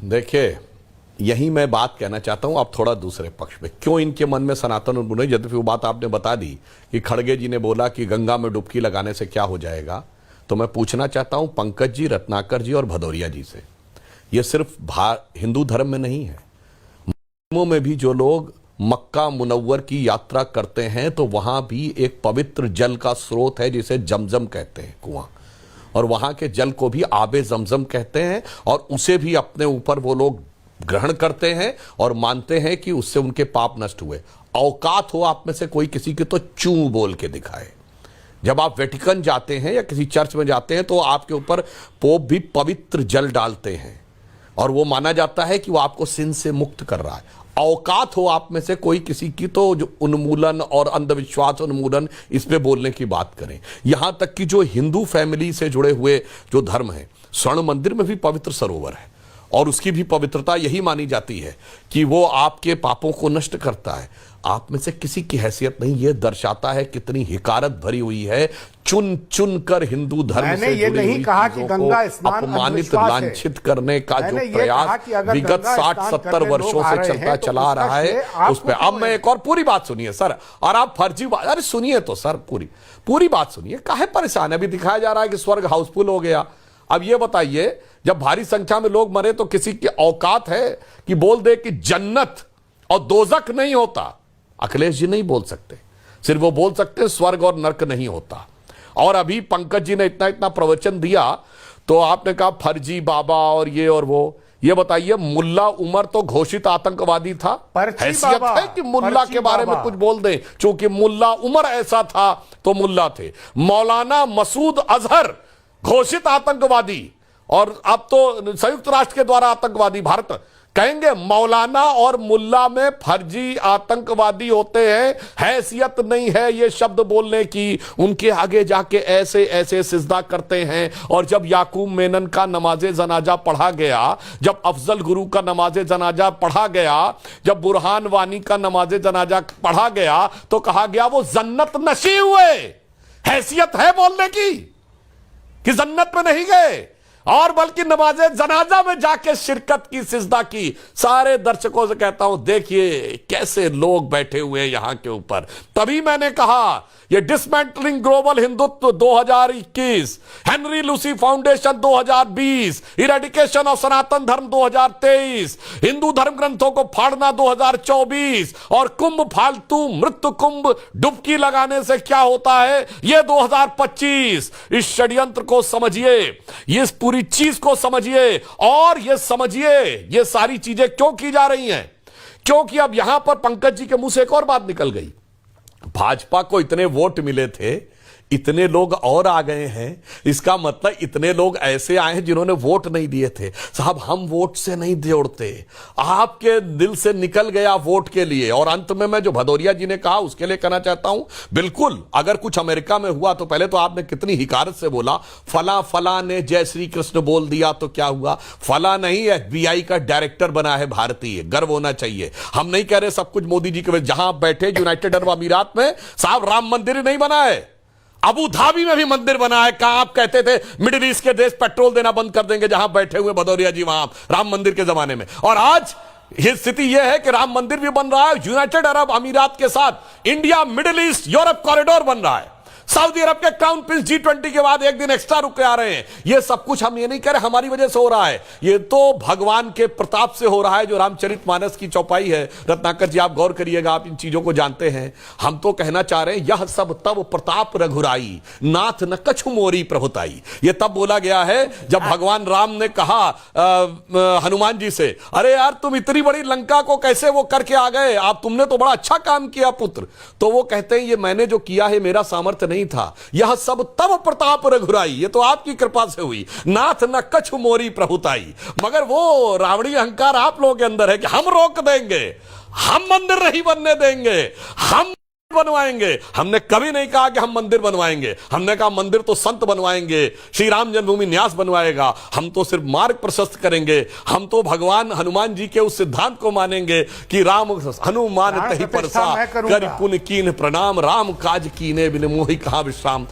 देखिए, यही मैं बात कहना चाहता हूं। अब थोड़ा दूसरे पक्ष में क्यों इनके मन में सनातन उन्मूलन, यद्यपि वो बात आपने बता दी कि खड़गे जी ने बोला कि गंगा में डुबकी लगाने से क्या हो जाएगा, तो मैं पूछना चाहता हूं पंकज जी, रत्नाकर जी और भदौरिया जी से, ये सिर्फ हिंदू धर्म में नहीं है, मुस्लिमों में भी जो लोग मक्का मुनव्वर की यात्रा करते हैं तो वहां भी एक पवित्र जल का स्रोत है जिसे जमजम कहते हैं, कुआं, और वहां के जल को भी आबे जमजम कहते हैं, और उसे भी अपने ऊपर वो लोग ग्रहण करते हैं और मानते हैं कि उससे उनके पाप नष्ट हुए। औकात हो आप में से कोई किसी की तो चू बोल के दिखाए। जब आप वेटिकन जाते हैं या किसी चर्च में जाते हैं तो आपके ऊपर पोप भी पवित्र जल डालते हैं और वो माना जाता है कि वो आपको सिन से मुक्त कर रहा है। औकात हो आप में से कोई किसी की तो जो उन्मूलन और अंधविश्वास उन्मूलन इस पे बोलने की बात करें। यहां तक कि जो हिंदू फैमिली से जुड़े हुए जो धर्म है, स्वर्ण मंदिर में भी पवित्र सरोवर है और उसकी भी पवित्रता यही मानी जाती है कि वो आपके पापों को नष्ट करता है। आप में से किसी की हैसियत नहीं, ये दर्शाता है कितनी हिकारत भरी हुई है चुन चुन कर हिंदू धर्म से ये नहीं कहा कि गंगा स्नान अपमानित लांछित करने का जो प्रयास विगत 60-70 वर्षों से चलता चला रहा है उस पर। अब मैं एक और पूरी बात सुनिए सर, और आप फर्जी बात, अरे सुनिए तो सर, पूरी बात सुनिए, काहे परेशान है? अभी दिखाया जा रहा है कि स्वर्ग हाउसफुल हो गया। अब ये बताइए, जब भारी संख्या में लोग मरे तो किसी की औकात है कि बोल दे कि जन्नत और दोजख नहीं होता? अखिलेश जी नहीं बोल सकते, सिर्फ वो बोल सकते स्वर्ग और नरक नहीं होता। और अभी पंकज जी ने इतना प्रवचन दिया तो आपने कहा फर्जी बाबा और ये और वो। ये बताइए, मुल्ला उमर तो घोषित आतंकवादी था? हैसियत है कि मुल्ला के बारे में कुछ बोल दें? चूंकि मुल्ला उमर ऐसा था तो मुल्ला थे। मौलाना मसूद अजहर घोषित आतंकवादी और अब तो संयुक्त राष्ट्र के द्वारा आतंकवादी भारत कहेंगे। मौलाना और मुल्ला में फर्जी आतंकवादी होते हैं, हैसियत नहीं है ये शब्द बोलने की। उनके आगे जाके ऐसे ऐसे सिजदा करते हैं। और जब याकूब मेनन का नमाजे जनाजा पढ़ा गया, जब अफजल गुरु का नमाजे जनाजा पढ़ा गया, जब बुरहान वानी का नमाजे जनाजा पढ़ा गया तो कहा गया वो जन्नत नशी हुए। हैसियत है बोलने की कि जन्नत में नहीं गए, और बल्कि नमाजे जनाजा में जाके शिरकत की, सिजदा की। सारे दर्शकों से कहता हूं, देखिए कैसे लोग बैठे हुए हैं यहां के ऊपर। तभी मैंने कहा ये dismantling global Hindutva 2021, Henry Luce foundation 2020, eradication of Sanatan Dharma 2023, Hindu धर्म ग्रंथों को फाड़ना 2024, और कुंभ फालतू मृत्यु कुंभ डुबकी लगाने से क्या होता है ये 2025। इस षड्यंत्र को समझिए, इस पूरी चीज को समझिए, और ये समझिए ये सारी चीजें क्यों की जा रही हैं। क्योंकि अब यहां पर पंकज जी के मुंह से एक और बात निकल गई। भाजपा को इतने वोट मिले थे, इतने लोग और आ गए हैं, इसका मतलब इतने लोग ऐसे आए हैं जिन्होंने वोट नहीं दिए थे। साहब, हम वोट से नहीं दौड़ते, आपके दिल से निकल गया वोट के लिए। और अंत में मैं जो भदौरिया जी ने कहा उसके लिए कहना चाहता हूं, बिल्कुल अगर कुछ अमेरिका में हुआ तो पहले तो आपने कितनी हिकारत से बोला, फला ने जय श्री कृष्ण बोल दिया तो क्या हुआ? फला नहीं, FBI का डायरेक्टर बना है भारतीय, गर्व होना चाहिए। हम नहीं कह रहे सब कुछ मोदी जी के वजह। जहां आप बैठे यूनाइटेड अरब अमीरात में, साहब राम मंदिर ही नहीं बना है, अबू धाबी में भी मंदिर बना है। कहां आप कहते थे मिडिल ईस्ट के देश पेट्रोल देना बंद कर देंगे, जहां बैठे हुए भदौरिया जी वहां राम मंदिर के जमाने में। और आज ये स्थिति यह है कि राम मंदिर भी बन रहा है, यूनाइटेड अरब अमीरात के साथ India middle east Europe corridor बन रहा है। सऊदी अरब के क्राउन प्रिंस G20 के बाद एक दिन एक्स्ट्रा रुक के आ रहे हैं। ये सब कुछ हम ये नहीं कह रहे हमारी वजह से हो रहा है, ये तो भगवान के प्रताप से हो रहा है, जो रामचरितमानस की चौपाई है। रत्नाकर जी आप गौर करिएगा, आप इन चीजों को जानते हैं। हम तो कहना चाह रहे हैं, यह सब तब प्रताप रघुराई, नाथ न कछु मोरी प्रभुताई। ये तब बोला गया है जब भगवान राम ने कहा हनुमान जी से, अरे यार तुम इतनी बड़ी लंका को कैसे वो करके आ गए, आप तुमने तो बड़ा अच्छा काम किया पुत्र। तो वो कहते हैं ये मैंने जो किया है मेरा सामर्थ्य नहीं था, यह सब तब प्रताप रघुराई, ये तो आपकी कृपा से हुई, नाथ न कछु मोरी प्रभुताई। मगर वो रावणी अहंकार आप लोगों के अंदर है कि हम रोक देंगे, हम मंदिर नहीं बनने देंगे, हम बनवाएंगे। हमने कभी नहीं कहा कि हम मंदिर बनवाएंगे, हमने कहा मंदिर तो संत बनवाएंगे, श्री राम जन्मभूमि न्यास बनवाएगा। हम तो सिर्फ मार्ग प्रशस्त करेंगे, हम तो भगवान हनुमान जी के उस सिद्धांत को मानेंगे कि राम हनुमान तहि परसा, कर पुन कीन प्रणाम, राम काज कीने बिन मोहि कहा विश्राम।